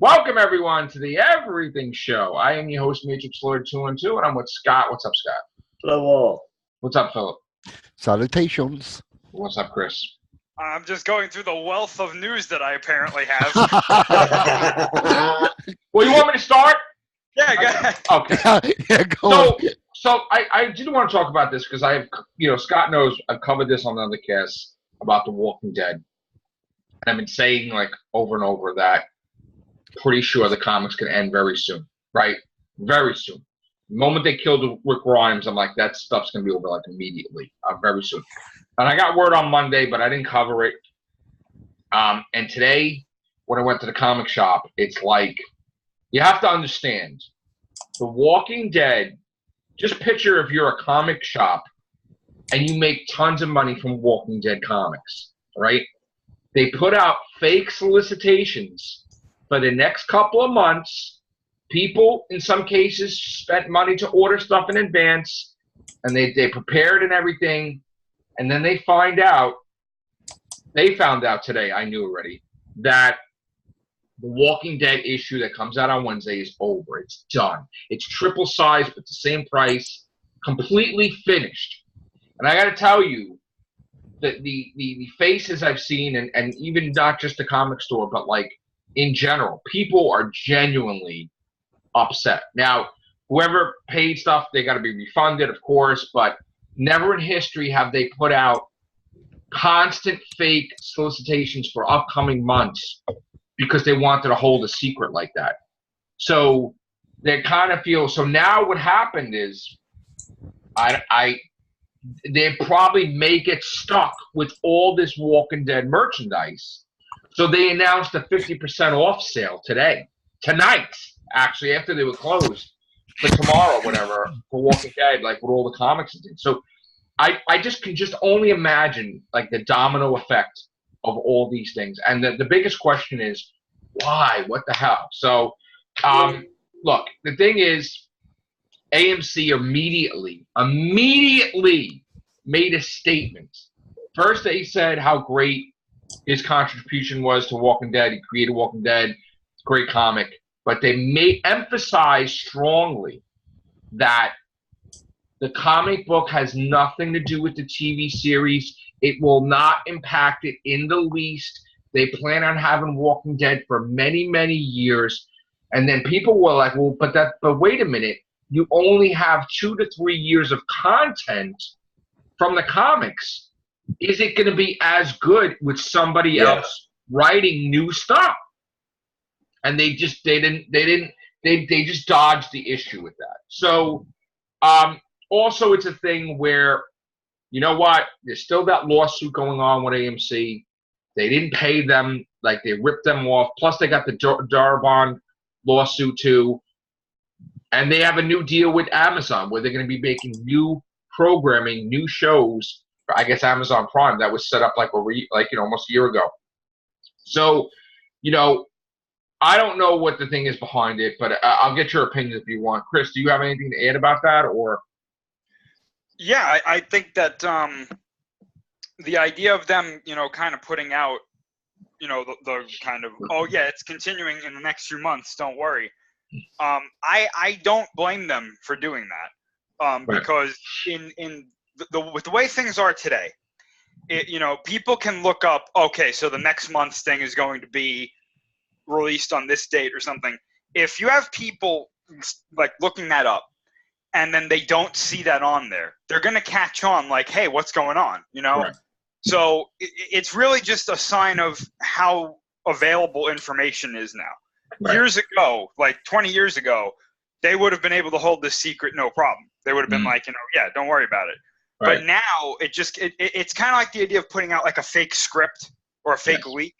Welcome, everyone, to the Everything Show. I am your host, Matrix Lord 212, and I'm with Scott. What's up, Scott? Hello. What's up, Phillip? Salutations. What's up, Chris? I'm just going through the wealth of news that I apparently have. Well, you want me to start? Yeah, go ahead. Okay. Yeah, go on. So I did want to talk about this because Scott knows I've covered this on the other cast about The Walking Dead. And I've been saying, like, over and over that pretty sure the comics can end very soon, right? Very soon. The moment they killed Rick Grimes, I'm like, that stuff's going to be over, like, immediately, very soon. And I got word on Monday, but I didn't cover it. And today, when I went to the comic shop, it's like, you have to understand, The Walking Dead, just picture if you're a comic shop and you make tons of money from Walking Dead comics, right? They put out fake solicitations for the next couple of months. People, in some cases, spent money to order stuff in advance, and they prepared and everything. And then they found out today, I knew already, that the Walking Dead issue that comes out on Wednesday is over. It's done. It's triple size, but the same price, completely finished. And I got to tell you, that the faces I've seen, and even not just the comic store, but like in general, people are genuinely upset. Now, whoever paid stuff, they got to be refunded, of course, but never in history have they put out constant fake solicitations for upcoming months because they wanted to hold a secret like that. So they kind of feel, so now what happened is they probably may get stuck with all this Walking Dead merchandise. So they announced a 50% off sale tonight, actually, after they were closed, for tomorrow, whatever, for Walking Dead, like with all the comics and things. So I just can just only imagine like the domino effect of all these things. And the biggest question is, why? What the hell? So, look, the thing is, AMC immediately made a statement. First, they said how great his contribution was to Walking Dead. He created Walking Dead, great comic. But they emphasize strongly that the comic book has nothing to do with the TV series. It will not impact it in the least. They plan on having Walking Dead for many, many years. And then people were like, well, but wait a minute. You only have 2 to 3 years of content from the comiks. Is it going to be as good with somebody else writing new stuff? And they just dodged the issue with that. So, also it's a thing where, you know what? There's still that lawsuit going on with AMC. They didn't pay them, like they ripped them off. Plus they got the Darabont lawsuit too. And they have a new deal with Amazon where they're going to be making new programming, new shows for, I guess, Amazon Prime that was set up almost a year ago. So, I don't know what the thing is behind it, but I'll get your opinion if you want. Chris, do you have anything to add about that, or? Yeah, I think that the idea of them, kind of putting out, the kind of, it's continuing in the next few months, don't worry. I don't blame them for doing that, Right. because with the way things are today, people can look up, okay, so the next month's thing is going to be released on this date or something. If you have people like looking that up and then they don't see that on there, they're going to catch on like, hey, what's going on? Right. So it's really just a sign of how available information is now. Right. Years ago, like 20 years ago, they would have been able to hold this secret no problem. They would have been like, don't worry about it. Right. But now it's kind of like the idea of putting out like a fake script or a fake leak.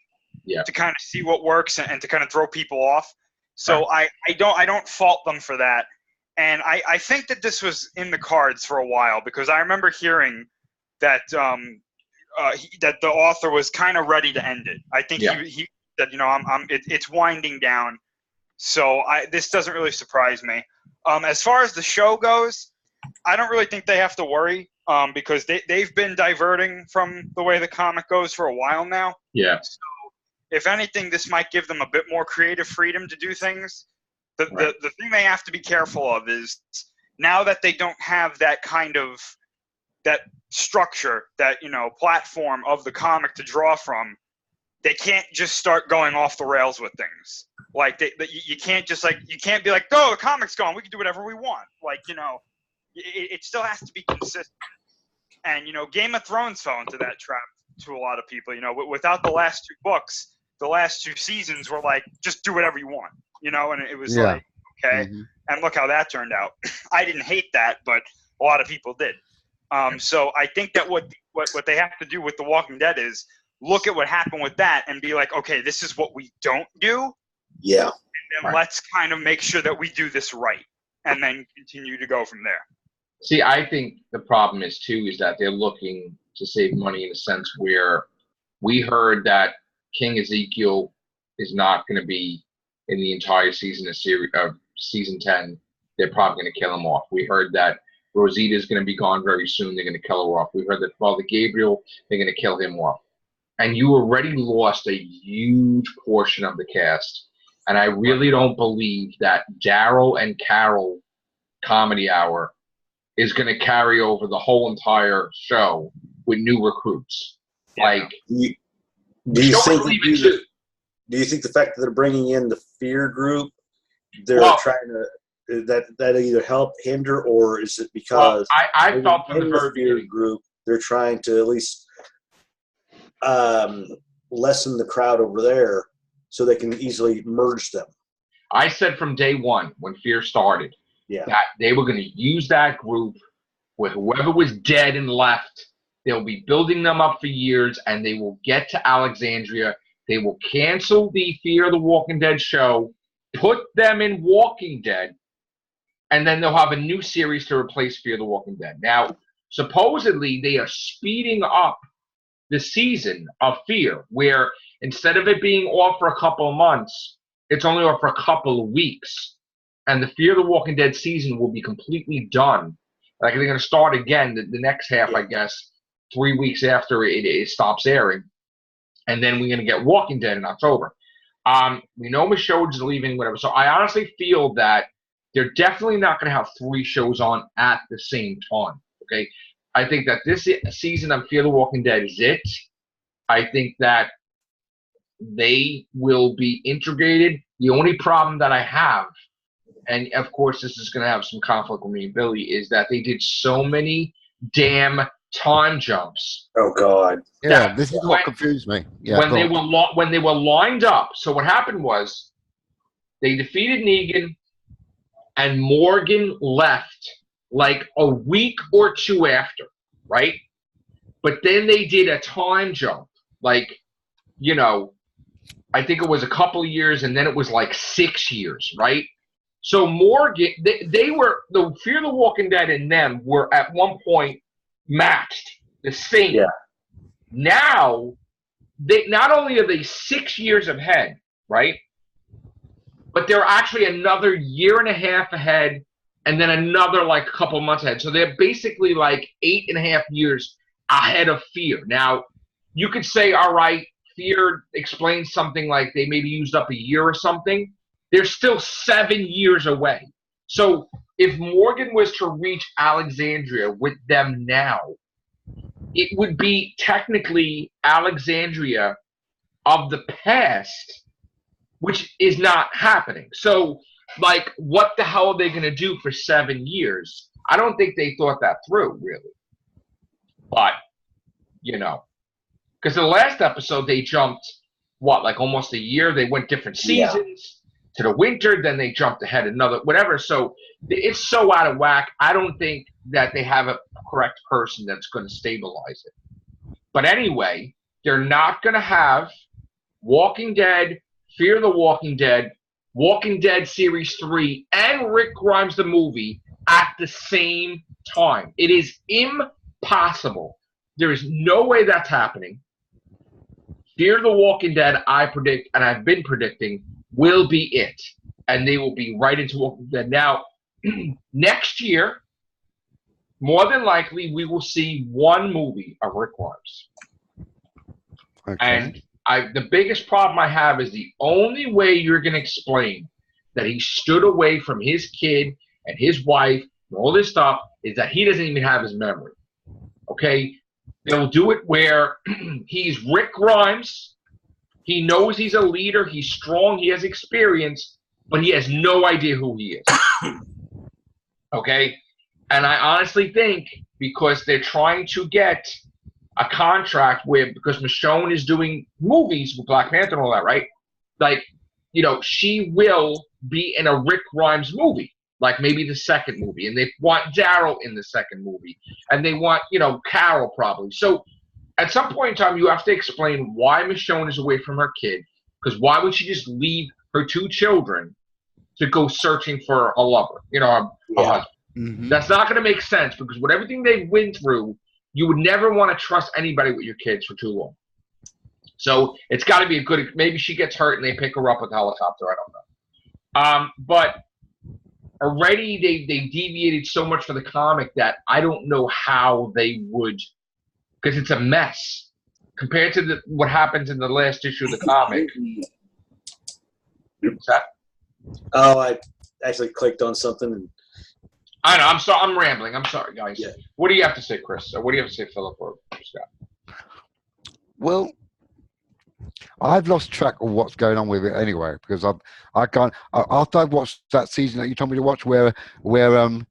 Yeah. To kind of see what works and to kind of throw people off. So right. I don't fault them for that. And I think that this was in the cards for a while, because I remember hearing that that the author was kind of ready to end it. I think he said, it's winding down. So this doesn't really surprise me. As far as the show goes, I don't really think they have to worry, because they've been diverting from the way the comic goes for a while now. Yeah. So if anything, this might give them a bit more creative freedom to do things. The thing they have to be careful of is now that they don't have that kind of that structure, that platform of the comic to draw from, they can't just start going off the rails with things. Like you can't just you can't be like, oh, the comic's gone, we can do whatever we want. It still has to be consistent. And Game of Thrones fell into that trap to a lot of people. Without the last 2 books, the last 2 seasons were like, just do whatever you want. And it was like, okay. Mm-hmm. And look how that turned out. I didn't hate that, but a lot of people did. So I think that what they have to do with The Walking Dead is look at what happened with that and be like, okay, this is what we don't do. Yeah. And then let's kind of make sure that we do this right, and then continue to go from there. See, I think the problem is that they're looking to save money in a sense where we heard that King Ezekiel is not going to be in the entire season of season 10. They're probably going to kill him off. We heard that Rosita is going to be gone very soon. They're going to kill her off. We heard that Father Gabriel, they're going to kill him off. And you already lost a huge portion of the cast. And I really don't believe that Daryl and Carol Comedy Hour is going to carry over the whole entire show with new recruits. Do you think the fact that they're bringing in the Fear group, they're trying to that either help, hinder, or is it because I felt from the very Fear group they're trying to at least lessen the crowd over there so they can easily merge them? I said from day one when Fear started that they were going to use that group with whoever was dead and left. They'll be building them up for years, and they will get to Alexandria. They will cancel the Fear the Walking Dead show, put them in Walking Dead, and then they'll have a new series to replace Fear the Walking Dead. Now, supposedly, they are speeding up the season of Fear, where instead of it being off for a couple of months, it's only off for a couple of weeks. And the Fear the Walking Dead season will be completely done. Like, they're going to start again the next half, I guess, 3 weeks after it stops airing. And then we're going to get Walking Dead in October. We know Michonne is leaving, whatever. So I honestly feel that they're definitely not going to have 3 shows on at the same time. Okay, I think that this season of Fear the Walking Dead is it. I think that they will be integrated. The only problem that I have, and of course this is going to have some conflict with me and Billy, is that they did so many damn time jumps. Oh God! Yeah, this is what confused me. Yeah, when they were lined up. So what happened was they defeated Negan, and Morgan left like a week or 2 after, right? But then they did a time jump, I think it was a couple of years, and then it was like 6 years, right? So Morgan, they were, the Fear the Walking Dead and them were at one point matched, the same. Yeah. Now, they not only are they 6 years ahead, right? But they're actually another year and a half ahead, and then another couple months ahead. So they're basically 8.5 years ahead of Fear. Now, you could say, all right, Fear explains something like they maybe used up a year or something. They're still 7 years away. So if Morgan was to reach Alexandria with them now, it would be technically Alexandria of the past, which is not happening. So, what the hell are they going to do for 7 years? I don't think they thought that through, really. But, because the last episode, they jumped, almost a year? They went different seasons to the winter, then they jumped ahead another, whatever. So it's so out of whack. I don't think that they have a correct person that's going to stabilize it. But anyway, they're not going to have Walking Dead, Fear the Walking Dead Series 3, and Rick Grimes the movie at the same time. It is impossible. There is no way that's happening. Fear the Walking Dead, I predict, and I've been predicting, will be it. And they will be right into Walking Dead. Now, next year, more than likely, we will see one movie of Rick Grimes. Okay. And the biggest problem I have is the only way you're going to explain that he stood away from his kid and his wife and all this stuff is that he doesn't even have his memory. Okay? They'll do it where he's Rick Grimes. He knows he's a leader. He's strong. He has experience, but he has no idea who he is. Okay? And I honestly think because they're trying to get a contract with, because Michonne is doing movies with Black Panther and all that, right? Like, you know, she will be in a Rick Grimes movie, like maybe the second movie. And they want Daryl in the second movie. And they want, you know, Carol probably. So at some point in time, you have to explain why Michonne is away from her kid. Because why would she just leave her 2 children to go searching for a lover, you know, a husband? Mm-hmm. That's not going to make sense because with everything they went through, you would never want to trust anybody with your kids for too long. So it's got to be a good. Maybe she gets hurt and they pick her up with a helicopter. I don't know. But already they deviated so much for the comic that I don't know how they would, because it's a mess compared to what happens in the last issue of the comic. What's that? Oh, I actually clicked on something. And I know. I'm sorry. I'm rambling. I'm sorry, guys. Yeah. What do you have to say, Chris? What do you have to say, Phillip or Scott? Well, I've lost track of what's going on with it anyway because I can't. After I watched that season that you told me to watch, where the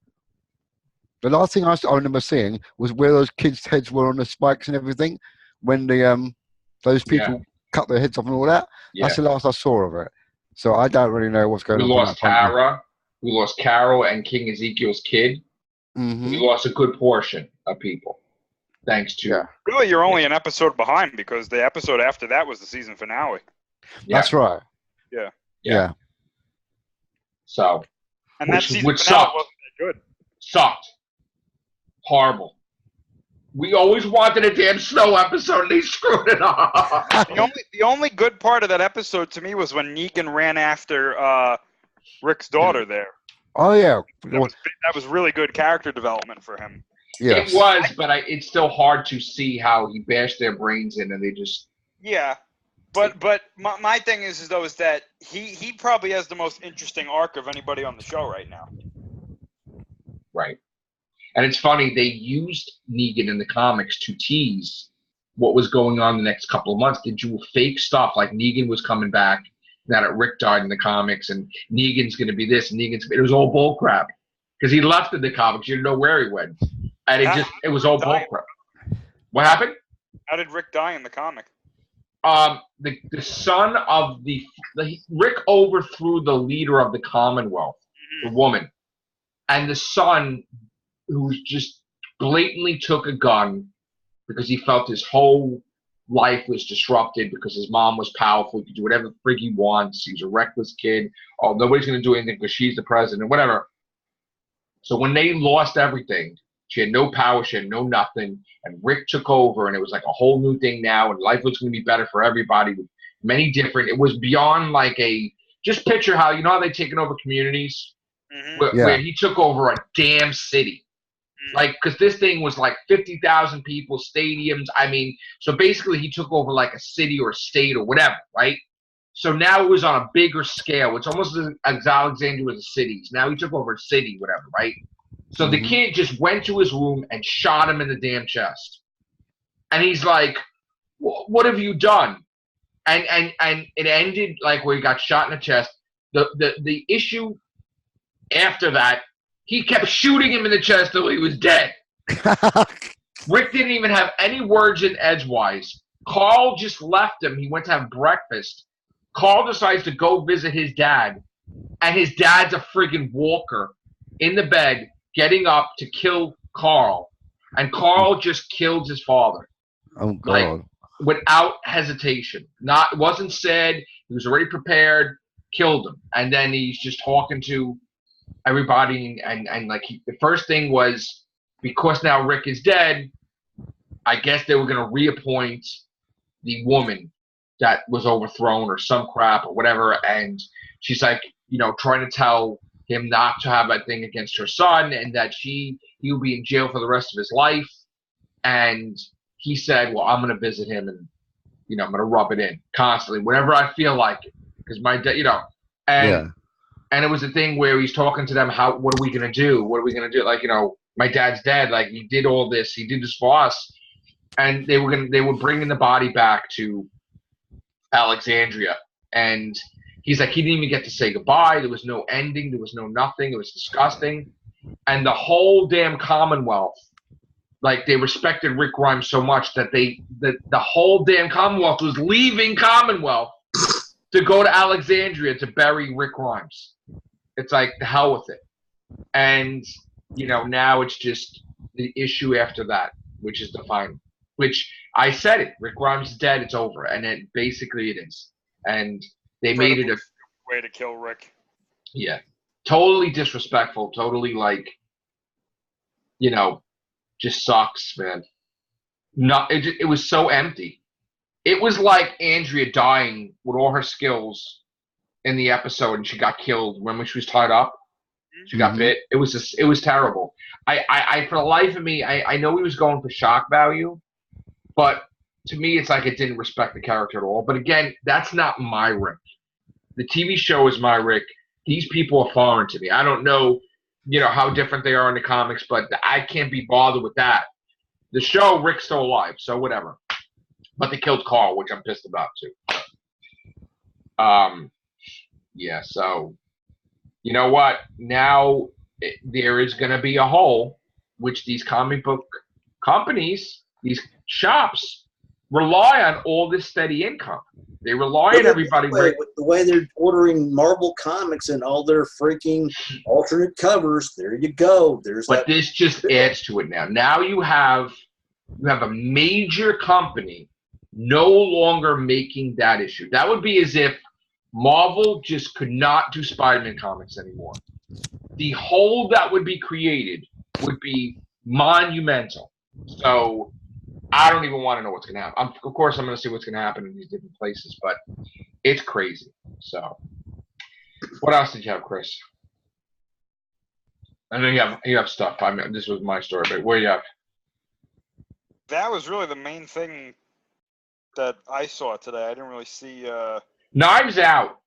last thing I remember seeing was where those kids' heads were on the spikes and everything when those people cut their heads off and all that. Yeah. That's the last I saw of it. So I don't really know what's going on. We lost Tara. We lost Carol and King Ezekiel's kid. Mm-hmm. We lost a good portion of people. Thanks to... Yeah. Really, you're only an episode behind because the episode after that was the season finale. Yeah. That's right. Yeah. So... And that season finale wasn't that good. Sucked. Horrible. We always wanted a damn snow episode and they screwed it up. The only good part of that episode to me was when Negan ran after... Rick's daughter there. Oh yeah, that was really good character development for him. Yes. It was, but it's still hard to see how he bashed their brains in and they just. Yeah, but my thing is that he probably has the most interesting arc of anybody on the show right now. Right, and it's funny they used Negan in the comics to tease what was going on the next couple of months. They do fake stuff like Negan was coming back. Now that Rick died in the comics and Negan's going to be this and it was all bull crap because he left in the comics. You didn't know where he went. And it was all bull crap. What happened? How did Rick die in the comic? The son of Rick overthrew the leader of the Commonwealth, the woman, and the son who just blatantly took a gun because he felt his whole life was disrupted because his mom was powerful. He could do whatever the frig he wants. He's a reckless kid. Oh, nobody's going to do anything because she's the president, whatever. So when they lost everything, she had no power, she had no nothing, and Rick took over, and it was like a whole new thing now, and life was going to be better for everybody with many different. It was beyond like just picture how, you know how they've taken over communities? Mm-hmm. Where he took over a damn city. Like, because this thing was like 50,000 people, stadiums. I mean, so basically he took over like a city or a state or whatever, right? So now it was on a bigger scale. It's almost as Alexandria was a city. So now he took over a city, whatever, right? So the kid just went to his room and shot him in the damn chest. And he's like, what have you done? And it ended like where he got shot in the chest. The issue after that, he kept shooting him in the chest till he was dead. Rick didn't even have any words in edgewise. Carl just left him. He went to have breakfast. Carl decides to go visit his dad. And his dad's a friggin' walker in the bed, getting up to kill Carl. And Carl just killed his father. Oh, God. Like, without hesitation. It wasn't said. He was already prepared. Killed him. And then he's just talking to everybody, and like the first thing was, because now Rick is dead, I guess they were going to reappoint the woman that was overthrown or some crap or whatever, and she's like, you know, trying to tell him not to have that thing against her son and that he'll be in jail for the rest of his life. And he said, well, I'm going to visit him and I'm gonna rub it in constantly whenever I feel like it, because my dad, and it was a thing where he's talking to them, what are we gonna do? What are we gonna do? Like, my dad's dead. Like, he did all this. He did this for us, and they were bringing the body back to Alexandria, and he's like, he didn't even get to say goodbye. There was no ending. There was no nothing. It was disgusting, and the whole damn Commonwealth. Like, they respected Rick Grimes so much that the whole damn Commonwealth was leaving Commonwealth to go to Alexandria to bury Rick Grimes. It's like, the hell with it. And, now it's just the issue after that, which is the final. Which, I said it. Rick Grimes is dead. It's over. And basically it is. And they made it a way to kill Rick. Yeah. Totally disrespectful. Totally, like, just sucks, man. It was so empty. It was like Andrea dying with all her skills in the episode, and she got killed when she was tied up. She got bit. It was terrible. I for the life of me, I know he was going for shock value, but to me, it's like it didn't respect the character at all. But again, that's not my Rick. The TV show is my Rick. These people are foreign to me. I don't know. How different they are in the comics, but I can't be bothered with that. The show, Rick's still alive, so whatever. But they killed Carl, which I'm pissed about too. Yeah, so you know what? Now there is going to be a hole, which these comic book companies, these shops, rely on all this steady income. They rely on everybody. With the way they're ordering Marvel comics and all their freaking alternate covers, there you go. But this just adds to it now. Now you have a major company no longer making that issue. That would be as if Marvel just could not do Spider-Man comics anymore. The hole that would be created would be monumental. So I don't even want to know what's going to happen. Of course, I'm going to see what's going to happen in these different places, but it's crazy. So, what else did you have, Chris? I know you have stuff. I mean, this was my story, but what do you have? That was really the main thing that I saw today. I didn't really see. Knives Out.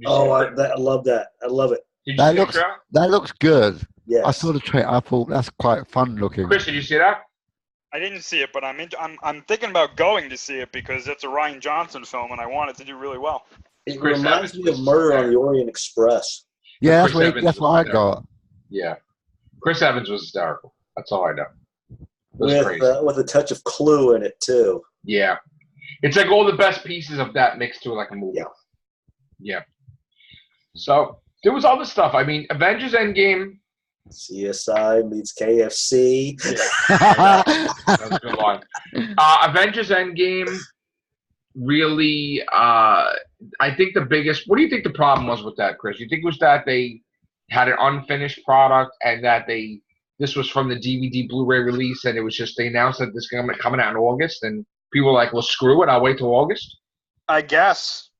I love that. I love it. That looks good. Yes. I saw the trailer. I thought that's quite fun looking. Chris, did you see that? I didn't see it, but I'm thinking about going to see it because it's a Rian Johnson film, and I want it to do really well. It reminds me of Murder on the Orient Express. Yeah, that's what I got. Yeah, Chris Evans was hysterical. That's all I know. With a touch of Clue in it too. Yeah, it's like all the best pieces of that mixed to like a movie. Yeah. So there was other stuff. I mean, Avengers Endgame. CSI meets KFC. Yeah, that was a good line. Avengers Endgame really, I think the biggest. What do you think the problem was with that, Chris? You think it was that they had an unfinished product and that this was from the DVD Blu-ray release and it was just they announced that this is coming out in August and people were like, well, screw it, I'll wait till August? I guess.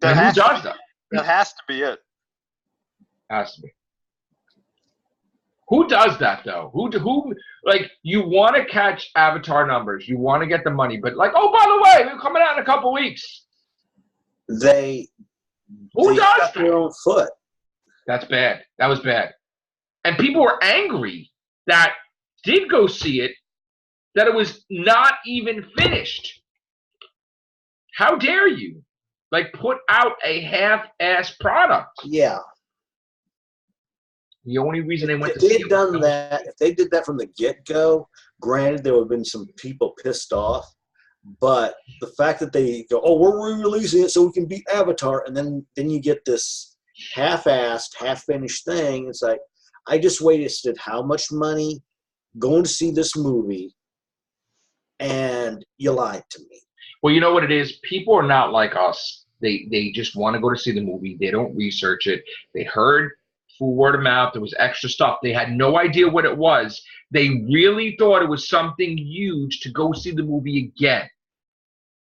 Who does that? That has to be it. Has to be. Who does that though? Who like you want to catch Avatar numbers, you want to get the money, but like, oh, by the way, they're coming out in a couple weeks. Who does got that? their own foot. That's bad. That was bad. And people were angry that did go see it, that it was not even finished. How dare you? Like, put out a half-ass product. Yeah. The only reason they went if to see if they did that from the get-go, granted, there would have been some people pissed off. But the fact that they go, oh, we're re-releasing it so we can beat Avatar, and then you get this half-assed, half-finished thing. It's like, I just wasted how much money going to see this movie, and you lied to me. Well, you know what it is? People are not like us. They just want to go to see the movie. They don't research it. They heard through word of mouth. There was extra stuff. They had no idea what it was. They really thought it was something huge to go see the movie again.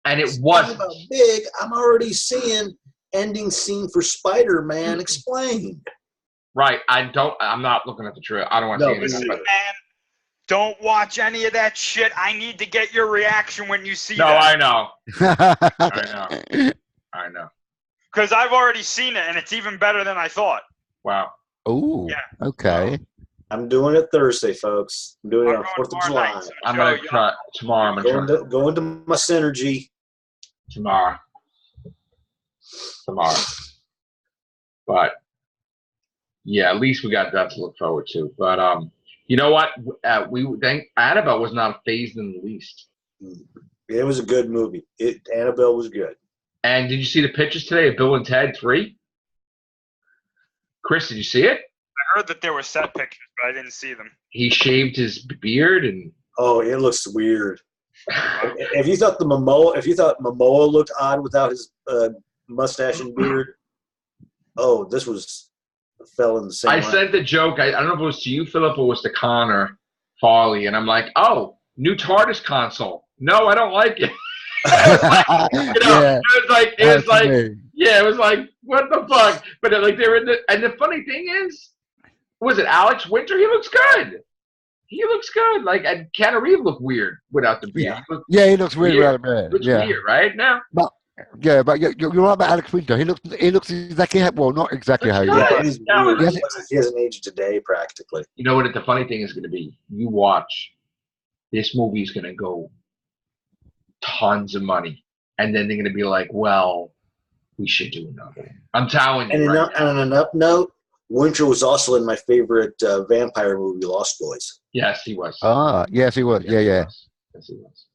And it wasn't. About big, I'm already seeing ending scene for Spider-Man explained. Right. I'm not looking at the trailer. I don't want to see anything. Don't watch any of that shit. I need to get your reaction when you see No, that. I know. I know. Because I've already seen it, and it's even better than I thought. Wow. Ooh. Yeah. Okay. I'm doing it Thursday, folks. I'm doing it on going 4th of tomorrow July. night, so I'm going to try tomorrow. I'm going to try Going to my Synergy. tomorrow. But yeah, at least we got that to look forward to. But you know what? We think Annabelle was not phased in the least. It was a good movie. Annabelle was good. And did you see the pictures today of Bill and Ted 3? Chris, did you see it? I heard that there were set pictures, but I didn't see them. He shaved his beard and. Oh, it looks weird. If you thought Momoa looked odd without his mustache and beard, this fell in the same line. Sent the joke. I don't know if it was to you, Phillip, or was to Connor Farley, and I'm like, "Oh, new TARDIS console. No, I don't like it." It was like, what the fuck? But they're in and the funny thing is, was it Alex Winter? He looks good. Like, and Keanu Reeves looked weird without the beard. He looks weird without the beard. Looks weird, right? Now. But you're right about Alex Winter. He looks exactly not exactly how he looks. He hasn't aged a day practically. You know what the funny thing is going to be? You watch. This movie is going to go tons of money, and then they're going to be like, well, we should do another one. I'm telling you. And on an up note, Winter was also in my favorite vampire movie, Lost Boys. Yes, he was. Yes, he was. Yes, he was.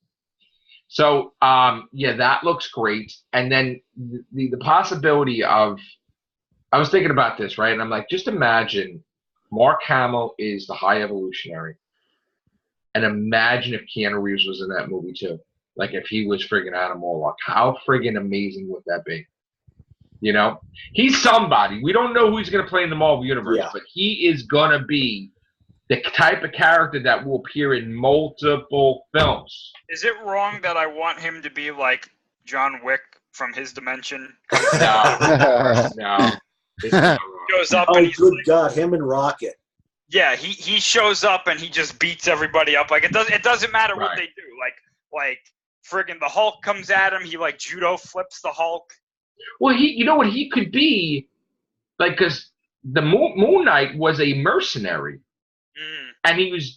So, that looks great. And then the possibility of, I was thinking about this, right? And I'm like, just imagine Mark Hamill is the High Evolutionary. And imagine if Keanu Reeves was in that movie too. Like if he was friggin' Adam Warlock. How friggin' amazing would that be? You know? He's somebody. We don't know who he's going to play in the Marvel Universe, but he is going to be the type of character that will appear in multiple films. Is it wrong that I want him to be like John Wick from his dimension? No. Goes up and he's good God, him and Rocket. Yeah, he shows up and he just beats everybody up. Like it doesn't matter what they do. Like friggin' the Hulk comes at him, he like judo flips the Hulk. Well, you know what he could be, like, because the Moon Knight was a mercenary, and he was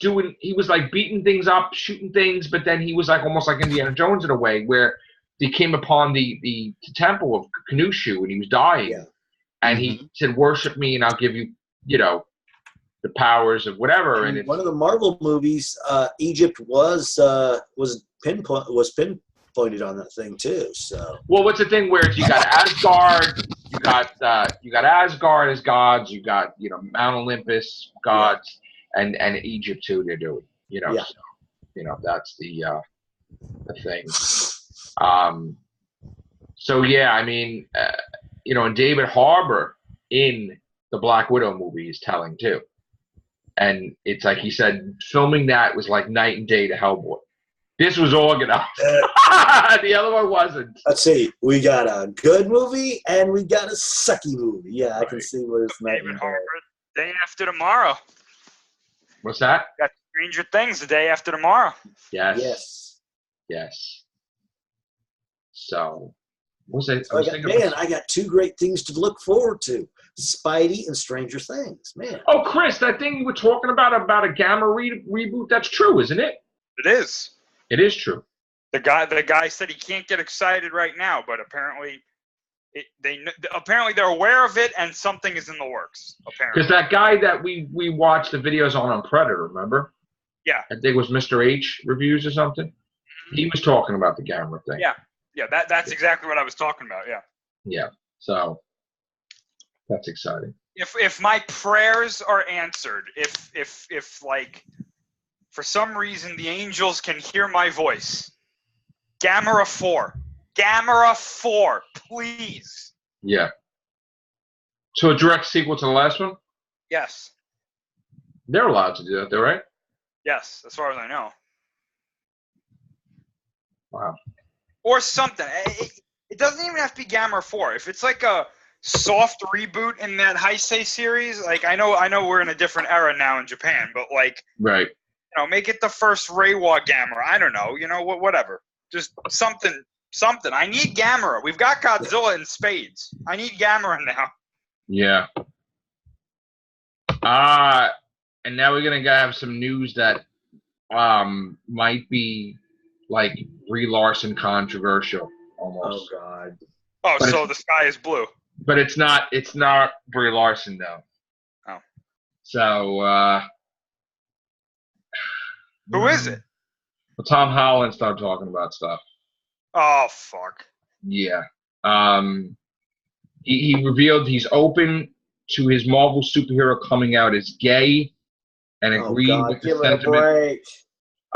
like beating things up, shooting things, but then he was like almost like Indiana Jones in a way, where he came upon the temple of Khonshu and he was dying, and he said, "Worship me, and I'll give you, the powers of whatever." And one of the Marvel movies, Egypt was pinpointed on that thing too. So what's the thing where you got Asgard, you got Asgard as gods, you got Mount Olympus gods, and Egypt too. They're doing So, that's the thing. So yeah, I mean, and David Harbour in the Black Widow movie is telling too. And it's like he said, filming that was like night and day to Hellboy. This was organized. The other one wasn't. Let's see. We got a good movie and we got a sucky movie. Yeah, I can see where it's night and day. Day after tomorrow. What's that? Got Stranger Things the day after tomorrow. Yes. So, I got two great things to look forward to. Spidey and Stranger Things, man. Oh, Chris, that thing you were talking about a Gamma reboot, that's true, isn't it? It is. It is true. The guy said he can't get excited right now, but apparently they're aware of it and something is in the works. Apparently, because that guy that we watched the videos on Predator, remember? Yeah. I think it was Mr. H reviews or something. He was talking about the Gamma thing. Yeah. That's exactly what I was talking about. Yeah. Yeah. So that's exciting. If my prayers are answered, if like for some reason the angels can hear my voice, Gamera 4, please. Yeah. So a direct sequel to the last one? Yes. They're allowed to do that, though, right? Yes, as far as I know. Wow. Or something. It doesn't even have to be Gamera 4. If it's like a soft reboot in that Heisei series, like I know we're in a different era now in Japan, but like right. make it the first Reiwa Gamera. I don't know, whatever. Just something. I need Gamera. We've got Godzilla in spades. I need Gamera now. Yeah. And now we're gonna have some news that might be like Brie Larson controversial almost. Oh God. Oh, so the sky is blue. But it's not Brie Larson though. Oh. So who is it? Well, Tom Holland started talking about stuff. Oh fuck. Yeah. He revealed he's open to his Marvel superhero coming out as gay and agreeing with the sentiment. Give it a break.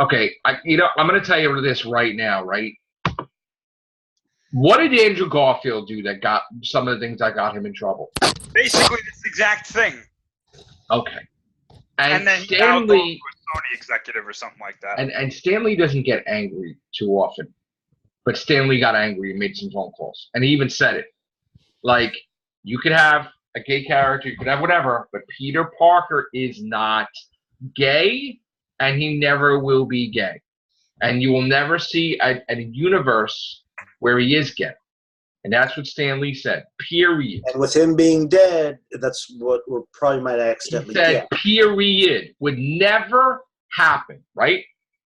Okay, I'm going to tell you this right now, right? What did Andrew Garfield do that got some of the things that got him in trouble? Basically, this exact thing. Okay. And then Stan he Lee, was Sony executive or something like that. And Stan Lee doesn't get angry too often. But Stan Lee got angry and made some phone calls. And he even said it. Like, you could have a gay character, you could have whatever, but Peter Parker is not gay, and he never will be gay. And you will never see a universe where he is gay. And that's what Stan Lee said, period. And with him being dead, that's what we probably might accidentally get. Period. Would never happen, right?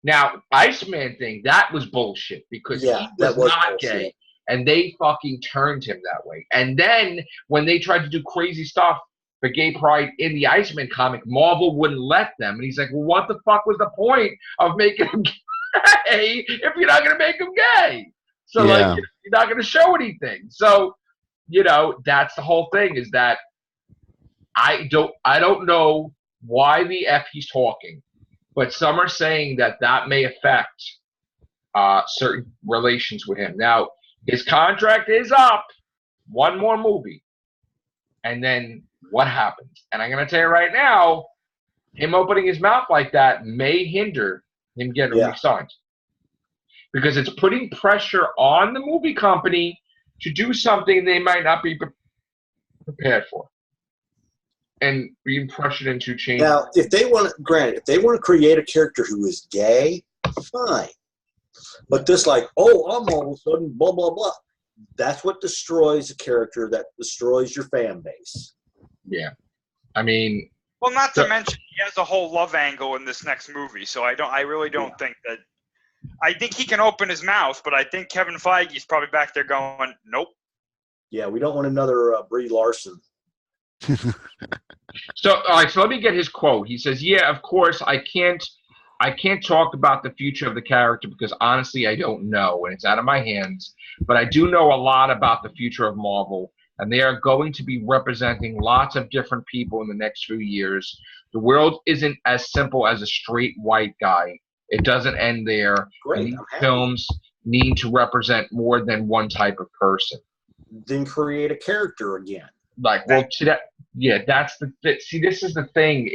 Now, Iceman thing, that was bullshit because he was not gay. And they fucking turned him that way. And then when they tried to do crazy stuff for gay pride in the Iceman comic, Marvel wouldn't let them. And he's like, well, what the fuck was the point of making him gay if you're not going to make him gay? So, like, you're not going to show anything. So, that's the whole thing is that I don't know why the F he's talking, but some are saying that may affect certain relations with him. Now, his contract is up. One more movie. And then what happens? And I'm going to tell you right now, him opening his mouth like that may hinder him getting re-signed. Because it's putting pressure on the movie company to do something they might not be prepared for. And being pressured into change. Now, if they want to create a character who is gay, fine. But this I'm all of a sudden, blah, blah, blah. That's what destroys a character, that destroys your fan base. Yeah. I mean... Well, not to mention, he has a whole love angle in this next movie, so I really don't think that... I think he can open his mouth, but I think Kevin Feige's probably back there going, nope. Yeah, we don't want another Brie Larson. So let me get his quote. He says, yeah, of course, I can't talk about the future of the character because honestly, I don't know, and it's out of my hands. But I do know a lot about the future of Marvel, and they are going to be representing lots of different people in the next few years. The world isn't as simple as a straight white guy. It doesn't end there. Great, these films need to represent more than one type of person. Then create a character again. That's see, this is the thing.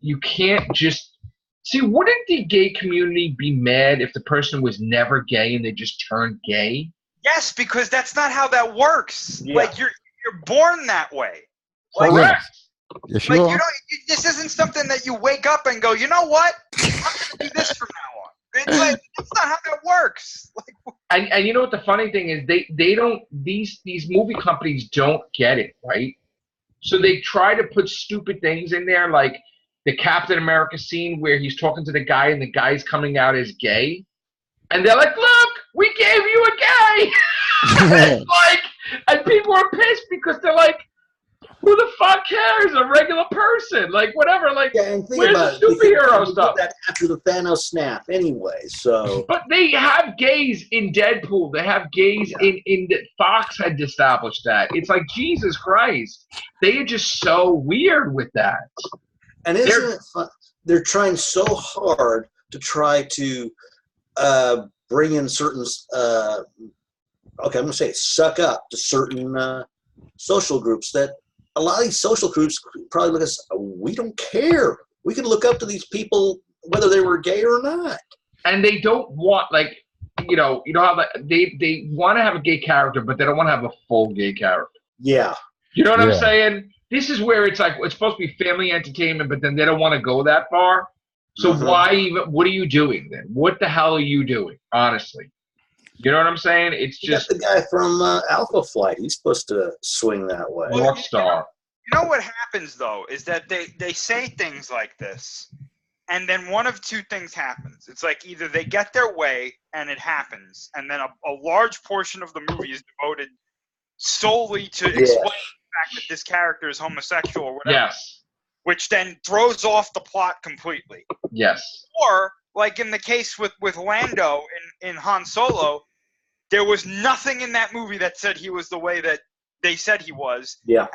You can't just see. Wouldn't the gay community be mad if the person was never gay and they just turned gay? Yes, because that's not how that works. Yeah. Like you're born that way. Like, correct. Yeah, sure. Like this isn't something that you wake up and go, you know what? I'm gonna do this from now on. It's like that's not how that works. And you know what the funny thing is, they don't, these movie companies don't get it, right? So they try to put stupid things in there, like the Captain America scene where he's talking to the guy and the guy's coming out as gay, and they're like, "Look, we gave you a gay." And people are pissed because they're like, who the fuck cares? A regular person, like whatever. Like, and think where's about the superhero stuff? That after the Thanos snap, anyway. So, but they have gays in Deadpool. They have gays in Fox had established that. It's like Jesus Christ. They are just so weird with that. And isn't it fun? They're trying so hard to try to bring in certain. I'm going to say suck up to certain social groups that. A lot of these social groups probably look at us, we don't care. We can look up to these people whether they were gay or not. And they don't want, like, you know how they want to have a gay character, but they don't want to have a full gay character. Yeah. You know what I'm saying? This is where it's like, it's supposed to be family entertainment, but then they don't want to go that far. So why even? What are you doing then? What the hell are you doing? Honestly, you know what I'm saying? It's just the guy from Alpha Flight. He's supposed to swing that way. rock star. You know what happens though is that they say things like this, and then one of two things happens. It's like either they get their way and it happens, and then a large portion of the movie is devoted solely to explain the fact that this character is homosexual or whatever. Yes. Which then throws off the plot completely. Yes. Or, like in the case with Lando in Han Solo, there was nothing in that movie that said he was the way that they said he was. Yeah.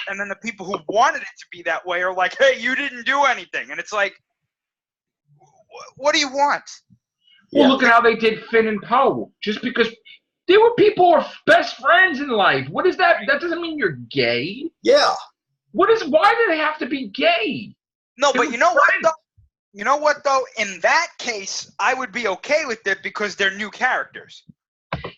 And then the people who wanted it to be that way are like, hey, you didn't do anything. And it's like, what do you want? Well, look at how they did Finn and Poe. Just because they were people who are best friends in life. What is that? That doesn't mean you're gay. Yeah. Why do they have to be gay? No, but you know what though? You know what though? In that case, I would be okay with it because they're new characters.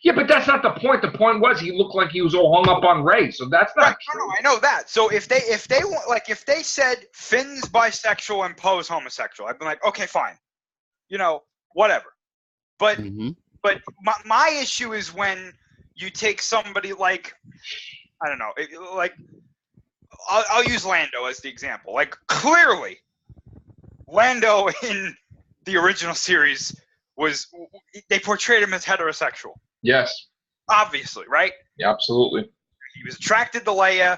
Yeah, but that's not the point. The point was he looked like he was all hung up on Rey, so that's not true. No, I know that. So if they said Finn's bisexual and Poe's homosexual, I'd be like, okay, fine, whatever. But but my issue is when you take somebody like, I don't know, like I'll use Lando as the example. Like clearly, Lando in the original series they portrayed him as heterosexual. Yes. Obviously, right? Yeah, absolutely. He was attracted to Leia.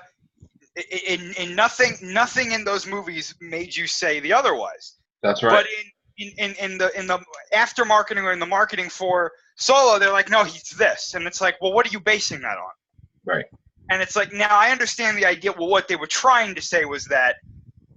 In nothing in those movies made you say the otherwise. That's right. But in the after marketing or in the marketing for Solo, they're like, no, he's this, and it's like, well, what are you basing that on? Right. And it's like, now I understand the idea. Well, what they were trying to say was that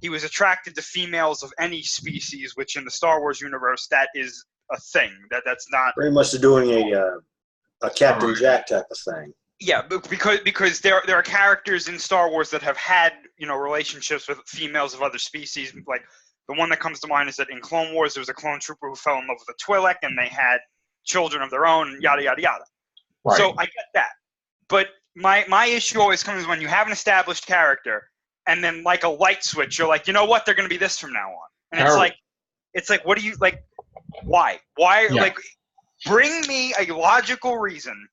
he was attracted to females of any species, which in the Star Wars universe, that is a thing. That's not very much doing a Captain Jack type of thing. Yeah, because there are characters in Star Wars that have had relationships with females of other species. Like the one that comes to mind is that in Clone Wars there was a clone trooper who fell in love with a Twi'lek and they had children of their own. Yada yada yada. Right. So I get that, but my issue always comes when you have an established character and then like a light switch, you're like, you know what, they're going to be this from now on, and it's like, what do you like? Why? Like, bring me a logical reason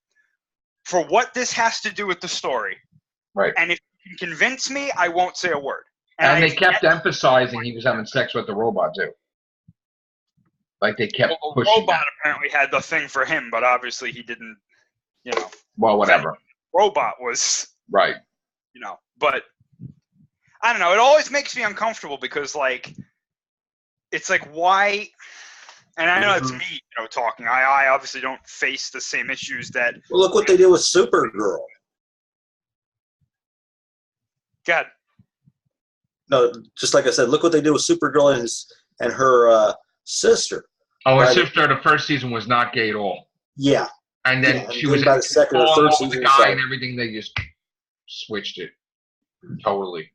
for what this has to do with the story. Right. And if you can convince me, I won't say a word. And they kept emphasizing he was having sex with the robot too. Like they kept pushing. The robot apparently had the thing for him, but obviously he didn't. Well, whatever. Robot was right. But I don't know. It always makes me uncomfortable because like, it's like why. And I know it's me, talking. I obviously don't face the same issues that. Well, look what they did with Supergirl. God. No, just like I said, look what they did with Supergirl and her sister. Oh, her sister in the first season was not gay at all. Yeah. And then she was by the second or third season, the guy and everything. They just switched it totally.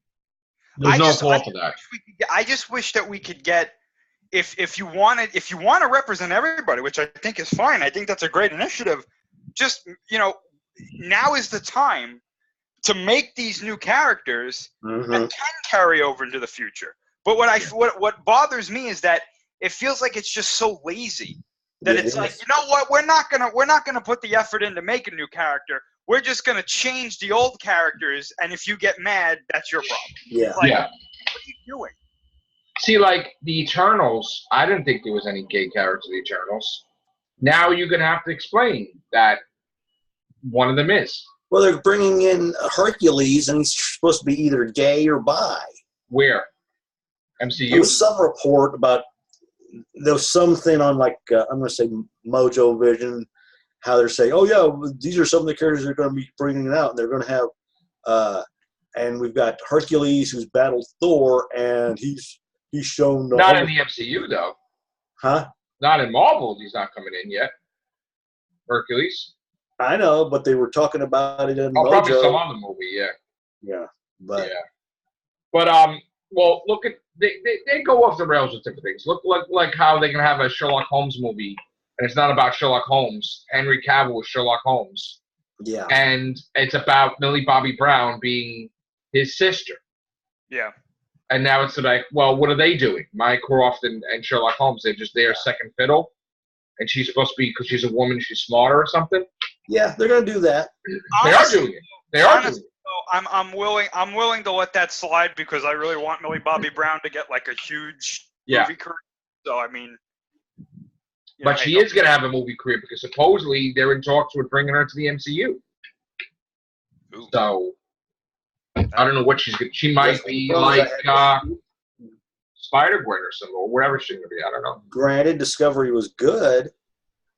There's no fault for that. I just wish that we could get. If you want to represent everybody, which I think is fine, I think that's a great initiative. Just now is the time to make these new characters that can carry over into the future. But what bothers me is that it feels like it's just so lazy that it's like, you know what, we're not gonna put the effort in to make a new character. We're just gonna change the old characters, and if you get mad, that's your problem. Yeah. What are you doing? See, like the Eternals, I didn't think there was any gay characters in the Eternals. Now you're going to have to explain that one of them is. Well, they're bringing in Hercules, and he's supposed to be either gay or bi. Where? MCU? There was some report about, there was something on like, I'm going to say Mojo Vision, how they're saying, oh yeah, these are some of the characters they're going to be bringing out, and they're going to have, and we've got Hercules who's battled Thor, and he's shown not in the MCU though. Huh? Not in Marvel. He's not coming in yet. Hercules. I know, but they were talking about it in Mojo. Probably some other movie. Yeah. Yeah, but well, look at they go off the rails with different things. Look like how they can have a Sherlock Holmes movie, and it's not about Sherlock Holmes. Henry Cavill is Sherlock Holmes. Yeah. And it's about Millie Bobby Brown being his sister. Yeah. And now it's like, well, what are they doing? Maya Croft and Sherlock Holmes, they're just there second fiddle. And she's supposed to be, because she's a woman, she's smarter or something? Yeah, they're going to do that. They are doing it. They are doing it. I'm willing to let that slide because I really want Millie Bobby Brown to get like a huge movie career. So, I mean. But she is going to have a movie career because supposedly they're in talks with bringing her to the MCU. Ooh. So, I don't know what she's going to. She might be like Spider-Gwen or something, or whatever she's going to be. I don't know. Granted, Discovery was good.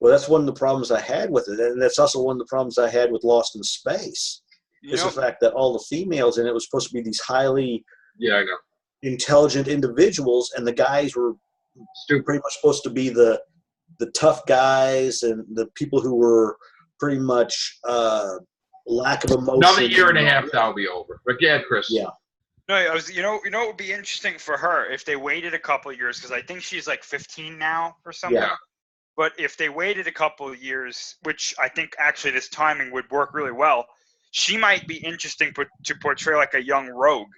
Well, that's one of the problems I had with it. And that's also one of the problems I had with Lost in Space. Is the fact that all the females in it was supposed to be these highly intelligent individuals, and the guys were pretty much supposed to be the tough guys and the people who were pretty much lack of emotion. Another year and a half, that'll be over. But yeah, Chris. Yeah. No, it would be interesting for her if they waited a couple of years, because I think she's like 15 now or something. Yeah. But if they waited a couple of years, which I think actually this timing would work really well, she might be interesting to portray like a young Rogue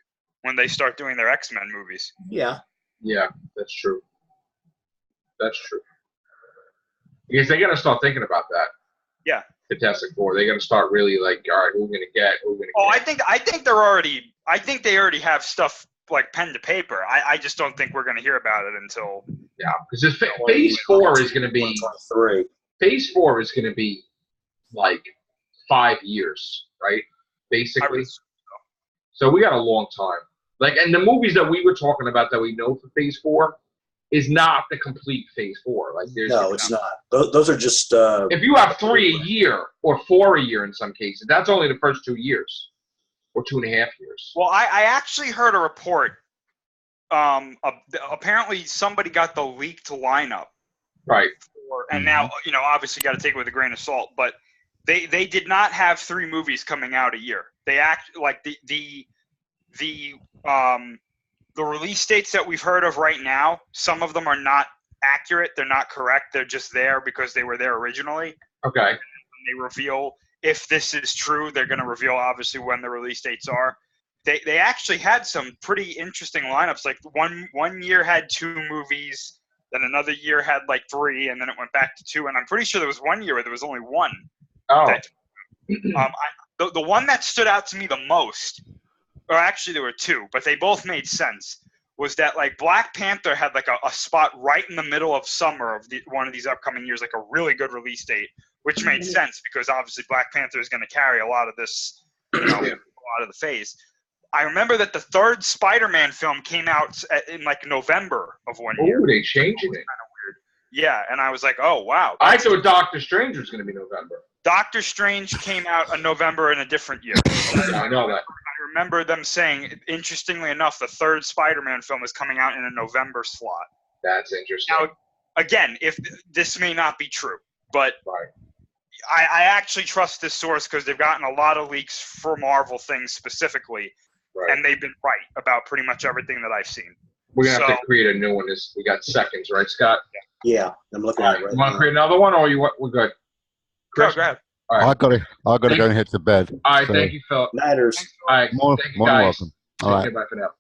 when they start doing their X-Men movies. Yeah. Yeah, that's true. That's true. Because they got to start thinking about that. Yeah. Fantastic Four. They got to start really like, all right, who are we going to get? Who are we going to get? I think they already have stuff like pen to paper. I just don't think we're going to hear about it until. Yeah, because Phase 4 is going to be. Phase 4 is going to be like 5 years, right? Basically. So we got a long time. Like, and the movies that we were talking about that we know for Phase 4 is not the complete Phase 4. Like, no, it's not. Those are just. If you have 3 a year or 4 a year in some cases, that's only the first 2 years or 2.5 years. Well, I actually heard a report. Apparently, somebody got the leaked lineup. Right. And now, obviously, got to take it with a grain of salt. But they did not have 3 movies coming out a year. They like the release dates that we've heard of right now, some of them are not accurate. They're not correct. They're just there because they were there originally. Okay. And they reveal, if this is true, they're going to reveal, obviously, when the release dates are. They actually had some pretty interesting lineups. Like, one year had 2 movies, then another year had, like, 3, and then it went back to 2. And I'm pretty sure there was 1 year where there was only 1. Oh. The one that stood out to me the most, or actually there were 2, but they both made sense, was that like Black Panther had like a spot right in the middle of summer of one of these upcoming years, like a really good release date, which made sense because obviously Black Panther is going to carry a lot of this, a lot of the phase. I remember that the 3rd Spider-Man film came out in like November of one year. Oh, they changed it. Kind of weird. Yeah, and I was like, oh wow. I thought Doctor Strange was going to be November. Doctor Strange came out in November in a different year. Yeah, I know that. I remember them saying, interestingly enough, the 3rd Spider-Man film is coming out in a November slot. That's interesting. Now, again, if this may not be true, but right. I actually trust this source because they've gotten a lot of leaks for Marvel things specifically, and they've been right about pretty much everything that I've seen. We're going to have to create a new one. We got seconds, right, Scott? Yeah, I'm looking at it right now. You want to create another one, or we're good? Chris? Go ahead. All right. I got to go and head to bed. All right, thank you, Phillip. Nighters. All right, More thank you, than guys. welcome. All right. Bye for now.